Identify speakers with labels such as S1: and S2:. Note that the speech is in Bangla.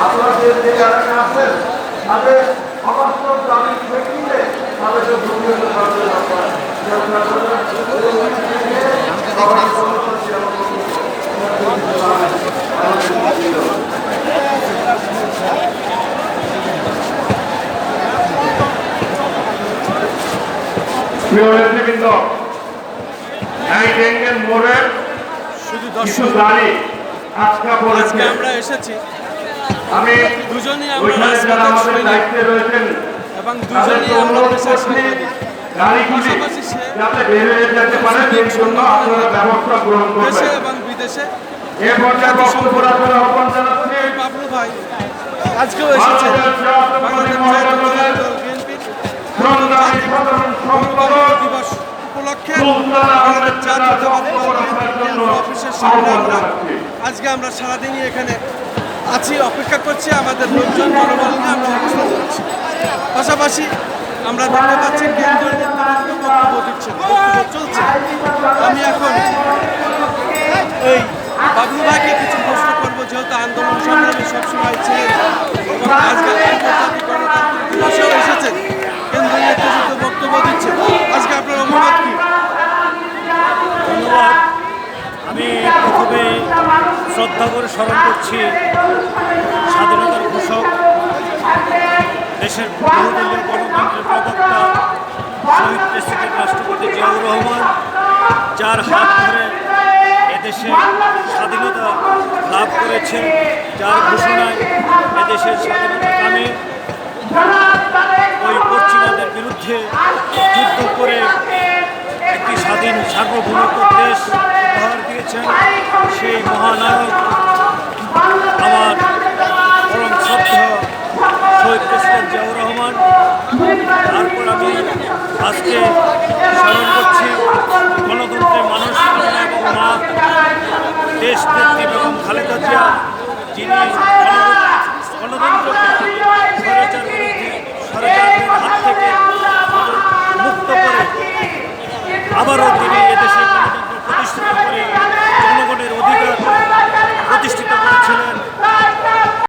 S1: আপনাদের যে এলাকা আছেন তাদের অবাস্তব দাবি প্রেক্ষিতে তাদেরকে ভূমিগত করতে দরকার। নেতৃবৃন্দ মোড়ের
S2: শুধু
S1: কিছু গাড়ি আটকা পড়েছে।
S2: আমরা এসেছি,
S1: আমি
S2: দুজনই
S1: ওইখানে যারা আমাদের দায়িত্বে রয়েছেন
S2: এবং দুজনই আমরা পেশায় সাংবাদিক।
S1: গাড়িগুলি যাতে বের হয়ে যেতে পারে সেই জন্য আপনারা ব্যবস্থা গ্রহণ করবেন।
S2: দেশে এবং বিদেশে
S1: এ পর্যায়ে বক্তব্য রাখার আহ্বান জানাচ্ছি
S2: বাবলু ভাই আজকেও এসেছে বাংলাদেশ জাতীয়তাবাদী দল বিএনপির দিবস উপলক্ষে বাংলাদেশ জাতীয়তাবাদী দল বিএনপির অফিসের সামনে আজকে আমরা সারাদিনই এখানে আছি, অপেক্ষা করছি আমাদের লোকজন জনবল নিয়ে আমরা অবস্থান করছি। পাশাপাশি আমরা দেখতে পাচ্ছি কেন্দ্রীয় নেতৃবৃন্দ বক্তব্য দিচ্ছেন, বক্তব্য চলছে। আমি এখন এই বাবলু ভাইকে কিছু প্রশ্ন করবো, যেহেতু আন্দোলন সংগ্রামী সবসময় ছিলেন এবং আজকে আন্তর্জাতিক গণতান্ত্রিক দিবসেও এসেছেন, কেন্দ্রীয় নেতৃবৃন্দ বক্তব্য দিচ্ছে। আজকে আপনার অনুবাদ কি?
S3: ধন্যবাদ। আমি প্রথমে শ্রদ্ধা করে স্মরণ করছি স্বাধীনতার ঘোষক, দেশের বহুদলীয় গণতন্ত্রের প্রবক্তা, শহীদ প্রেসিডেন্ট রাষ্ট্রপতি জিয়াউর রহমান, যার হাত ধরে এদেশে স্বাধীনতা লাভ করেছে, যার ঘোষণায় এদেশের স্বাধীনতাকামী ওই পশ্চিমাদের বিরুদ্ধে যুদ্ধ করে একটি স্বাধীন সার্বভৌমত্ব দেশ উপহার দিয়েছেন সেই মহানায়ক আমার পরম শ্রদ্ধা শহীদ প্রেসিডেন্ট জিয়াউর রহমান। তারপর আমি আজকে স্মরণ করছি গণতন্ত্রের মানুষ এবং মা দেশ নেত্রী বেগম খালেদা জিয়া, যিনি গণতন্ত্রকে